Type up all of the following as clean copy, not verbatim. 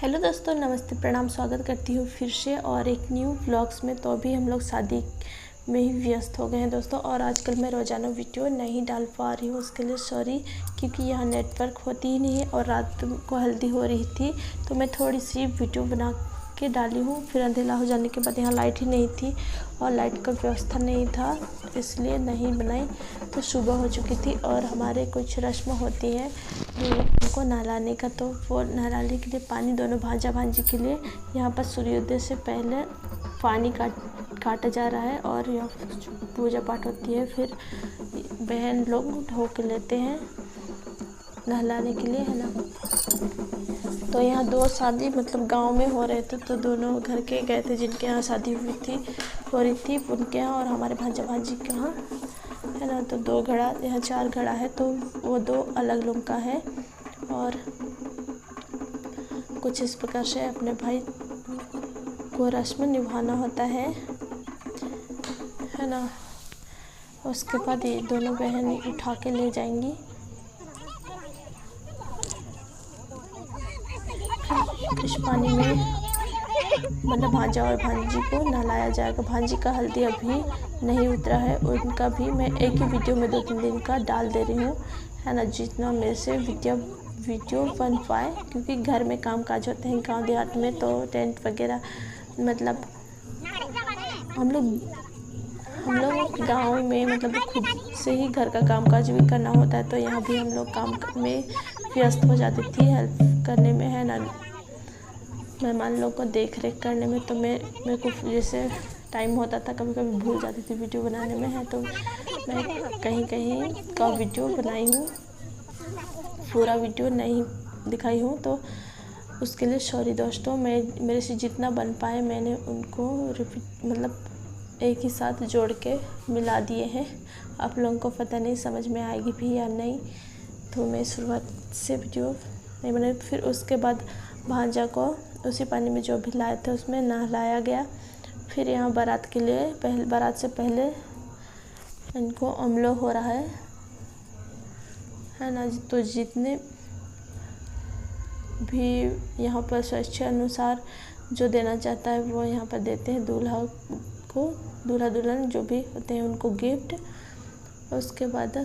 Hello दोस्तों, नमस्ते, प्रणाम। स्वागत करती हूँ फिर से और एक न्यू व्लॉग्स में। तो अभी हम लोग शादी में ही व्यस्त हो गए हैं दोस्तों, और आजकल मैं रोज़ाना वीडियो नहीं डाल पा रही हूँ, उसके लिए सॉरी, क्योंकि यहाँ नेटवर्क होती ही नहीं है और रात को हल्दी हो रही थी तो मैं थोड़ी सी वीडियो बना के डाली हूँ। फिर अंधेरा हो जाने के बाद यहाँ लाइट ही नहीं थी और लाइट का व्यवस्था नहीं था, इसलिए नहीं बनाई। तो सुबह हो चुकी थी और हमारे कुछ रस्म होती है उनको नहलाने का, तो वो नहलाने के लिए पानी दोनों भांजा भांजी के लिए यहाँ पर सूर्योदय से पहले पानी काटा जा रहा है और यहाँ पूजा पाठ होती है। फिर बहन लोग ढो के लेते हैं नहलाने के लिए, है ना। तो यहाँ दो शादी मतलब गांव में हो रहे थे, तो दोनों घर के गए थे जिनके यहाँ शादी हो रही थी उनके यहाँ और हमारे भांजा भांजी के यहाँ, है ना। तो 2 घड़ा, यहाँ 4 घड़ा है, तो वो 2 अलग लोग का है और कुछ इस प्रकार से अपने भाई को रस्म निभाना होता है ना। उसके बाद ये दोनों बहन उठा के ले जाएंगी। इस पानी में मतलब भांजा और भांजी को नहलाया जाएगा। भांजी का हल्दी अभी नहीं उतरा है, उनका भी मैं एक ही वीडियो में 2-3 दिन का डाल दे रही हूँ, है ना, जितना मेरे से वीडियो बन पाए, क्योंकि घर में काम काज होते हैं गांव देहात में, तो टेंट वगैरह मतलब हम लोग गांव में मतलब खुद से ही घर का काम काज भी करना होता है, तो यहाँ भी हम लोग काम में व्यस्त हो जाती थी हेल्प करने में, है ना, मेहमान लोग को देख रेख करने में। तो मेरे को जैसे टाइम होता था, कभी कभी भूल जाती थी वीडियो बनाने में, है, तो मैं कहीं कहीं का वीडियो बनाई हूँ, पूरा वीडियो नहीं दिखाई हूँ, तो उसके लिए सॉरी दोस्तों। मेरे से जितना बन पाए मैंने उनको रिपीट मतलब एक ही साथ जोड़ के मिला दिए हैं। आप लोगों को पता नहीं समझ में आएगी भी या नहीं, तो मैं शुरुआत से वीडियो नहीं बनाई। फिर उसके बाद भांजा को उसी पानी में जो भी लाए थे उसमें नहलाया गया। फिर यहाँ बारात के लिए बारात से पहले इनको अमलो हो रहा है ना। तो जितने भी यहाँ पर स्वेच्छा अनुसार जो देना चाहता है वो यहाँ पर देते हैं दूल्हा को, दूल्हा दुल्हन जो भी होते हैं उनको गिफ्ट। उसके बाद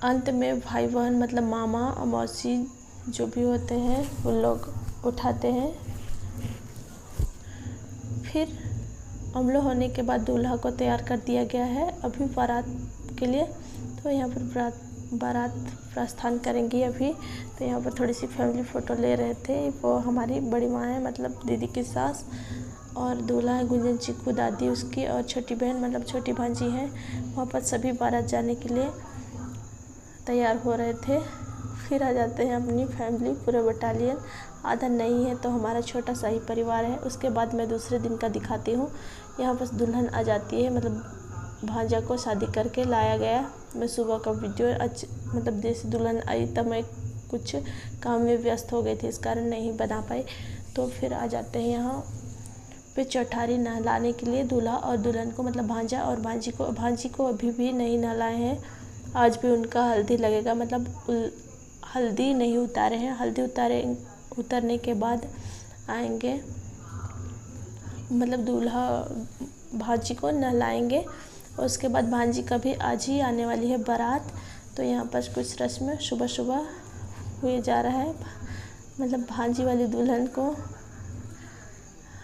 अंत में भाई बहन मतलब मामा और मौसी जो भी होते हैं वो लोग उठाते हैं। फिर अमलो होने के बाद दूल्हा को तैयार कर दिया गया है अभी बारात के लिए। तो यहाँ पर बारात प्रस्थान करेंगी अभी। तो यहाँ पर थोड़ी सी फैमिली फ़ोटो ले रहे थे, वो हमारी बड़ी माँ है मतलब दीदी की सास, और दूल्हा है गुंजन चिक्कू दादी उसकी, और छोटी बहन मतलब छोटी भांजी है। वहाँ पर सभी बारात जाने के लिए तैयार हो रहे थे। फिर आ जाते हैं अपनी फैमिली, पूरा बटालियन। आधा नहीं है तो हमारा छोटा सा ही परिवार है। उसके बाद मैं दूसरे दिन का दिखाती हूँ। यहाँ बस दुल्हन आ जाती है, मतलब भांजा को शादी करके लाया गया। मैं सुबह का वीडियो मतलब जैसे दुल्हन आई तब मैं कुछ काम में व्यस्त हो गई थी, इस कारण नहीं बना पाई। तो फिर आ जाते हैं यहाँ पे चौठारी नहलाने के लिए दूल्हा और दुल्हन को, मतलब भांजा और भांजी को अभी भी नहीं नहलाए हैं। आज भी उनका हल्दी लगेगा, मतलब हल्दी नहीं उतारे हैं। हल्दी उतरने के बाद आएंगे, मतलब दूल्हा भांजी को नहलाएंगे। उसके बाद भांजी का भी आज ही आने वाली है बारात। तो यहाँ पर कुछ रस्म सुबह सुबह हुए जा रहा है, मतलब भांजी वाली दुल्हन को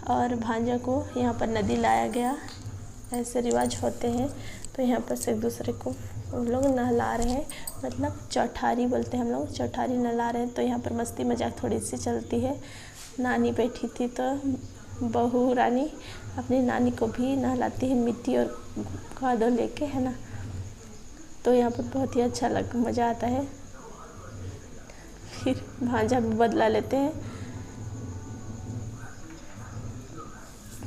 और भांजा को यहाँ पर नदी लाया गया, ऐसे रिवाज होते हैं। तो यहाँ पर से एक दूसरे को उन लोग नहला रहे हैं, मतलब चौठारी बोलते हैं हम लोग, चौठारी नहला रहे हैं। तो यहाँ पर मस्ती मजाक थोड़ी सी चलती है। नानी बैठी थी तो बहू रानी अपनी नानी को भी नहलाती है मिट्टी और कादो लेके, है ना। तो यहाँ पर बहुत ही अच्छा मज़ा आता है। फिर भांजा भी बदला लेते हैं,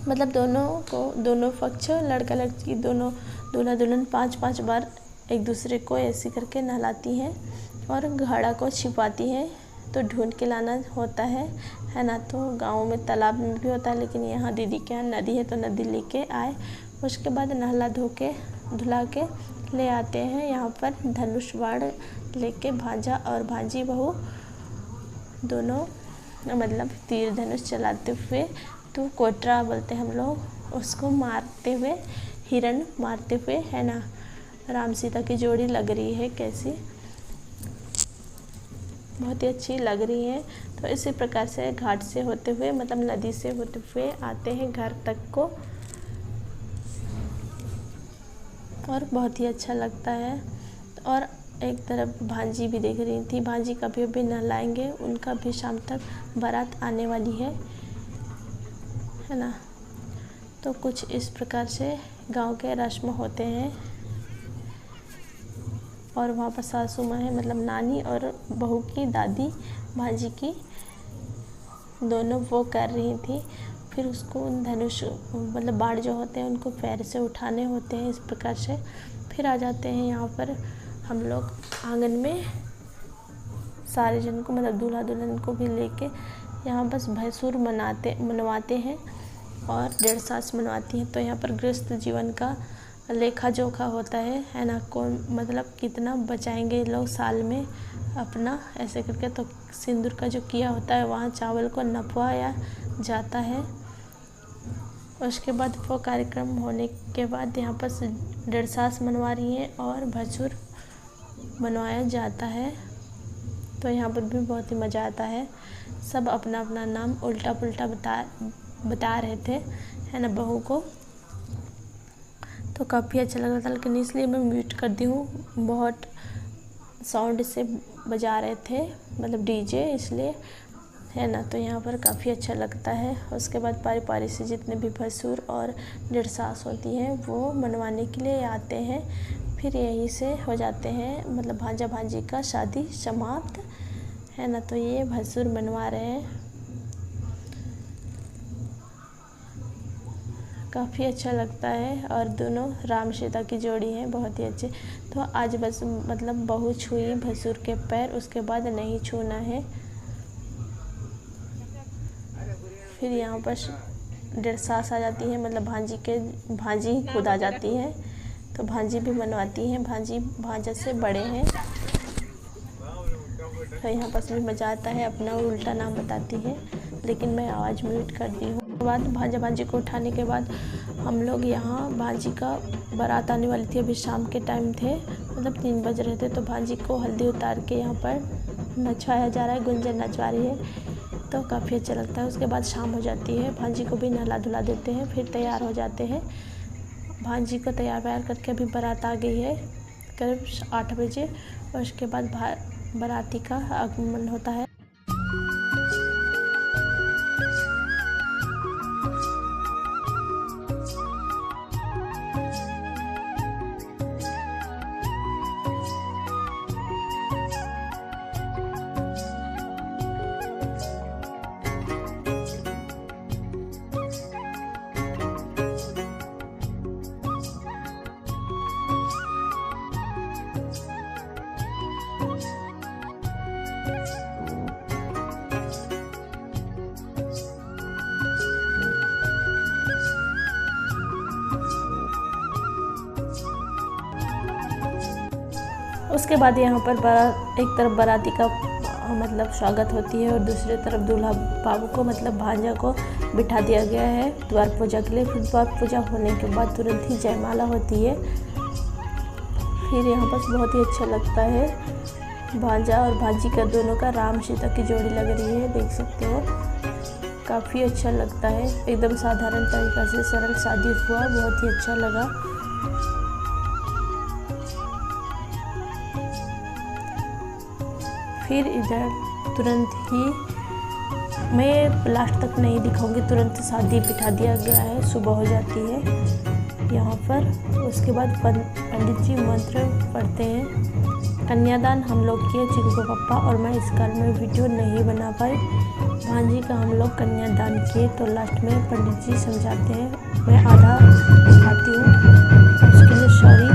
मतलब दोनों पक्ष लड़का लड़की दोनों दूल्हा दुल्हन 5-5 बार एक दूसरे को ऐसे करके नहलाती हैं और घड़ा को छिपाती हैं। तो ढूंढ के लाना होता है ना। तो गाँव में तालाब में भी होता है, लेकिन यहाँ दीदी के यहाँ नदी है तो नदी लेके आए। उसके बाद नहला धुला के ले आते हैं यहाँ पर धनुष बाण लेके भांजा और भांजी बहू दोनों मतलब तीर धनुष चलाते हुए, तो कोटरा बोलते हैं हम लोग, उसको मारते हुए, हिरण मारते हुए, है ना। राम सीता की जोड़ी लग रही है कैसी, बहुत ही अच्छी लग रही है। तो इसी प्रकार से घाट से होते हुए, मतलब नदी से होते हुए आते हैं घर तक को, और बहुत ही अच्छा लगता है। और एक तरफ भांजी भी देख रही थी, भांजी कभी भी नहलाएंगे, उनका भी शाम तक बारात आने वाली है ना। तो कुछ इस प्रकार से गांव के रस्म होते हैं। और वहाँ पर सासू माँ है, मतलब नानी और बहू की दादी, भांजी की, दोनों वो कर रही थी। फिर उसको धनुष मतलब बाण जो होते हैं उनको पैर से उठाने होते हैं इस प्रकार से। फिर आ जाते हैं यहाँ पर हम लोग आंगन में, सारे जन को मतलब दूल्हा दुल्हन को भी लेके यहाँ बस भैंसुर मनवाते हैं और 1.5 सास मनवाती हैं। तो यहाँ पर गृहस्थ जीवन का लेखा जोखा होता है ना, कौन मतलब कितना बचाएंगे लोग साल में अपना, ऐसे करके। तो सिंदूर का जो किया होता है वहाँ चावल को नपवाया जाता है। उसके बाद वो कार्यक्रम होने के बाद यहाँ पर 1.5 सास मनवा रही हैं और भसुर मनवाया जाता है। तो यहाँ पर भी बहुत ही मज़ा आता है। सब अपना अपना नाम उल्टा पुल्टा बता रहे थे, है ना, बहू को। तो काफ़ी अच्छा लग रहा था, लेकिन इसलिए मैं म्यूट कर दी हूँ, बहुत साउंड से बजा रहे थे, मतलब डीजे, इसलिए, है ना। तो यहाँ पर काफ़ी अच्छा लगता है। उसके बाद पारी पारी से जितने भी भसुर और 1.5 सास होती हैं वो मनवाने के लिए आते हैं। फिर यहीं से हो जाते हैं, मतलब भांजा भांजी का शादी समाप्त, है ना। तो ये भसुर मनवा रहे हैं, काफ़ी अच्छा लगता है। और दोनों राम सीता की जोड़ी है, बहुत ही अच्छे। तो आज बस मतलब बहू छुई भसुर के पैर, उसके बाद नहीं छूना है। फिर यहाँ पर 1.5 सास आ जाती है, मतलब भांजी खुद आ जाती है। तो भांजी भी मनवाती हैं, भांजी भांजा से बड़े हैं। तो यहाँ पर भी मज़ा आता है, अपना उल्टा नाम बताती है, लेकिन मैं आवाज़ म्यूट कर दी हूँ। उसके बाद भांजा भांजी को उठाने के बाद हम लोग यहाँ, भांजी का बारात आने वाली थी, अभी शाम के टाइम थे, मतलब 3 बज रहे थे। तो भांजी को हल्दी उतार के यहाँ पर नचवाया जा रहा है, गुंजन नचवा रही है। तो काफ़ी अच्छा लगता है। उसके बाद शाम हो जाती है, भांजी को भी नहला धुला देते हैं, फिर तैयार हो जाते हैं। भांजी को तैयार व्यार करके अभी बारात आ गई है करीब 8 बजे, और उसके बाद बाराती का आगमन होता है। उसके बाद यहाँ पर एक तरफ बाराती का मतलब स्वागत होती है, और दूसरी तरफ दूल्हा बाबू को, मतलब भांजा को बिठा दिया गया है द्वार पूजा के लिए। फिर द्वार पूजा होने के बाद तुरंत ही जयमाला होती है। फिर यहाँ पर बहुत ही अच्छा लगता है, भांजा और भांजी का दोनों का राम सीता की जोड़ी लग रही है, देख सकते हो, काफ़ी अच्छा लगता है। एकदम साधारण तरीक़ा से सरल शादी हुआ, बहुत ही अच्छा लगा। फिर इधर तुरंत ही, मैं लास्ट तक नहीं दिखाऊंगी, तुरंत शादी बिठा दिया गया है, सुबह हो जाती है यहाँ पर। उसके बाद पंडित जी मंत्र पढ़ते हैं। कन्यादान हम लोग किए चिकू को पप्पा, और मैं इस कारण में वीडियो नहीं बना पाई। भांजी का हम लोग कन्यादान किए, तो लास्ट में पंडित जी समझाते हैं, मैं आधा दिखाती हूँ, उसके लिए सॉरी,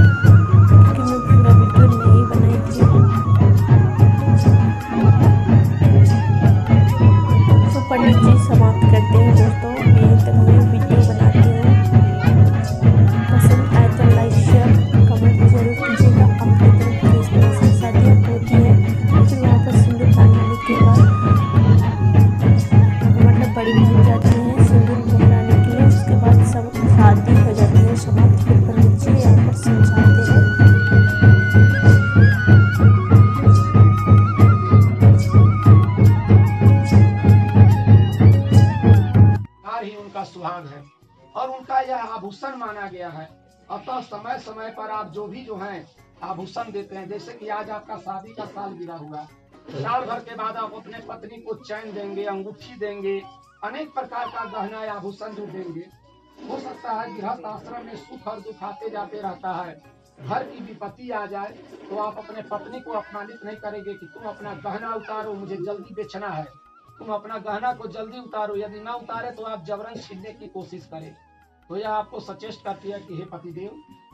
क्योंकि मैं पूरा वीडियो नहीं बनाई थी। तो पंडित जी समाप्त करते हैं दोस्तों, यहीं तक मैं वीडियो बनाती हूँ। पसंद आए तो लाइक शेयर कमेंट जरूर कीजिएगा। अपनी तरफ किस तरह से शादियाँ होती है, फिर वहाँ पर सिंदूर डालने के बाद का यह आभूषण माना गया है। अतः समय समय पर आप जो है आभूषण देते हैं, जैसे कि आज आपका शादी का साल गिरा हुआ, साल भर के बाद आप अपने पत्नी को चैन देंगे, अंगूठी देंगे, अनेक प्रकार का गहना आभूषण जो देंगे। हो सकता है गृहस्थ आश्रम में सुख और दुख आते जाते रहता है, घर की विपत्ति आ जाए तो आप अपने पत्नी को अपमानित नहीं करेंगे कि तुम अपना गहना उतारो, मुझे जल्दी बेचना है, तुम अपना गहना को जल्दी उतारो, यदि ना उतारे तो आप जबरन छीनने की कोशिश करें। तो यह आपको सचेष्ट करती है कि हे पतिदेव,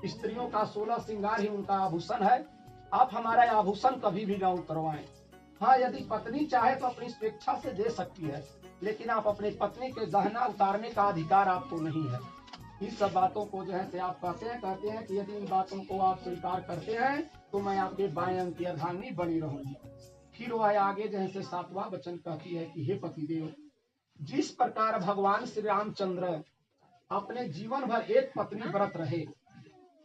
स्त्रियों का 16 श्रृंगार ही उनका आभूषण है, आप हमारा आभूषण कभी भी ना उतरवाएं। हाँ, यदि पत्नी चाहे तो अपनी स्वेच्छा से दे सकती है, लेकिन आप अपनी पत्नी के गहना उतारने का अधिकार आपको नहीं है। इस सब बातों को जो है से आप कहते हैं कि यदि इन बातों को आप स्वीकार करते हैं तो मैं आपके बाएं अंग की अर्धांगिनी बनी रहूंगी। फिर वह आगे जो है से 7वां वचन कहती है कि हे पतिदेव, जिस प्रकार भगवान श्री रामचंद्र अपने जीवन भर एक पत्नी व्रत रहे,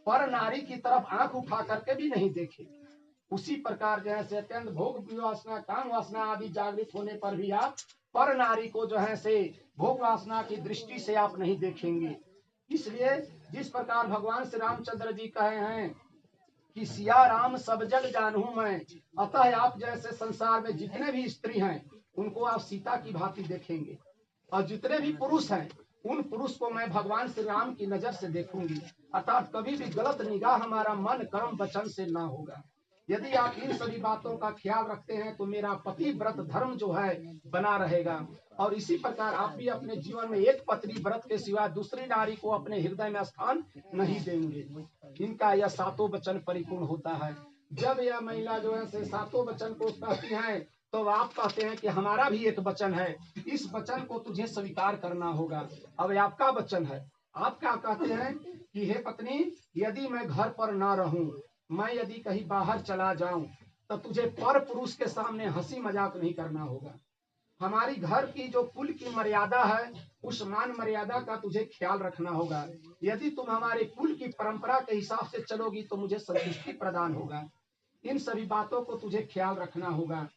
पर नारी की तरफ आंख उठा करके भी नहीं देखे, उसी प्रकार जो है से अत्यंत भोग वासना, काम वासना आदि जागृत होने पर भी आप पर नारी को जो है से भोग वासना की दृष्टि से आप नहीं देखेंगे। इसलिए जिस प्रकार भगवान श्री रामचंद्र जी कहे हैं कि सिया राम सब जग जानू मैं, अतः आप जैसे संसार में जितने भी स्त्री हैं उनको आप सीता की भांति देखेंगे, और जितने भी पुरुष हैं उन पुरुष को मैं भगवान श्री राम की नजर से देखूंगी। अर्थात कभी भी गलत निगाह हमारा मन कर्म वचन से ना होगा। यदि आप इन सभी बातों का ख्याल रखते हैं तो मेरा पति व्रत धर्म जो है बना रहेगा, और इसी प्रकार आप भी अपने जीवन में एक पत्नी व्रत के सिवा दूसरी नारी को अपने हृदय में स्थान नहीं देंगे। इनका यह 7वां वचन परिपूर्ण होता है। जब यह महिला जो है से 7वां वचन को कहती है तो आप कहते हैं कि हमारा भी एक वचन है, इस वचन को तुझे स्वीकार करना होगा। अब आपका वचन है, आप क्या कहते हैं कि हे पत्नी, यदि मैं घर पर ना रहूं, मैं यदि कहीं बाहर चला जाऊं तो तुझे पर पुरुष के सामने हंसी मजाक नहीं करना होगा। हमारी घर की जो कुल की मर्यादा है उस मान मर्यादा का तुझे ख्याल रखना होगा। यदि तुम हमारे कुल की परंपरा के हिसाब से चलोगी तो मुझे संतुष्टि प्रदान होगा। इन सभी बातों को तुझे ख्याल रखना होगा।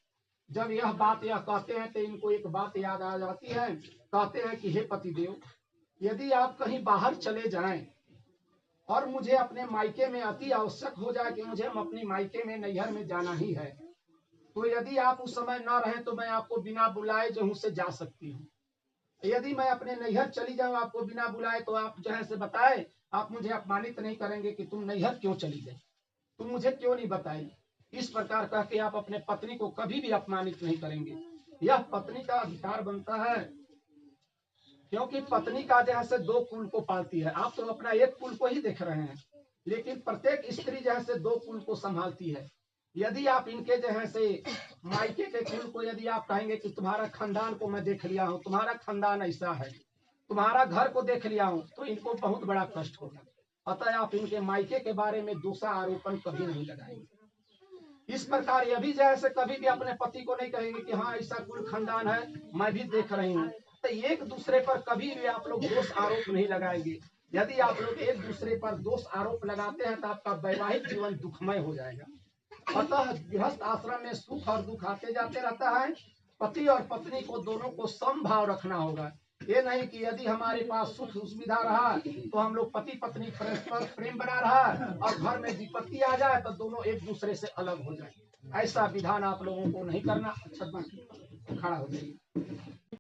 जब यह बात यह कहते हैं तो इनको एक बात याद आ जाती है। कहते हैं कि हे पतिदेव, यदि आप कहीं बाहर चले जाएं और मुझे अपने मायके में अति आवश्यक हो जाए कि मुझे अपनी मायके में नैहर में जाना ही है, तो यदि आप उस समय न रहे तो मैं आपको बिना बुलाए जो से जा सकती हूँ। यदि मैं अपने नैहर चली जाऊँ आपको बिना बुलाए तो आप जो है से बताए, आप मुझे अपमानित नहीं करेंगे कि तुम नैहर क्यों चली गई, तुम मुझे क्यों नहीं बताई। इस प्रकार कह के आप अपने पत्नी को कभी भी अपमानित नहीं करेंगे। यह पत्नी का अधिकार बनता है, क्योंकि पत्नी का जैसे 2 कुल को पालती है। आप तो अपना एक कुल को ही देख रहे हैं, लेकिन प्रत्येक स्त्री जैसे 2 कुल को संभालती है। यदि आप इनके जैसे मायके के कुल को यदि आप कहेंगे कि तुम्हारा खानदान को मैं देख लिया हूँ, तुम्हारा खानदान ऐसा है, तुम्हारा घर को देख लिया हूँ, तो इनको बहुत बड़ा कष्ट होगा। अतः आप इनके मायके के बारे में दोषा आरोपण कभी नहीं लगाएंगे। इस प्रकार यह भी जैसे कभी भी अपने पति को नहीं कहेंगे कि हाँ ऐसा कुल खानदान है, मैं भी देख रही हूँ। तो एक दूसरे पर कभी भी आप लोग दोष आरोप नहीं लगाएंगे। यदि आप लोग एक दूसरे पर दोष आरोप लगाते हैं तो आपका वैवाहिक जीवन दुखमय हो जाएगा। अतः गृहस्थ आश्रम में सुख और दुख आते जाते रहता है। पति और पत्नी को दोनों को समभाव रखना होगा। ये नहीं कि यदि हमारे पास सुख सुविधा रहा तो हम लोग पति पत्नी परस्पर प्रेम बना रहा और घर में विपत्ति आ जाए तो दोनों एक दूसरे से अलग हो जाए। ऐसा विधान आप लोगों को नहीं करना। अच्छा, खड़ा हो जाइए।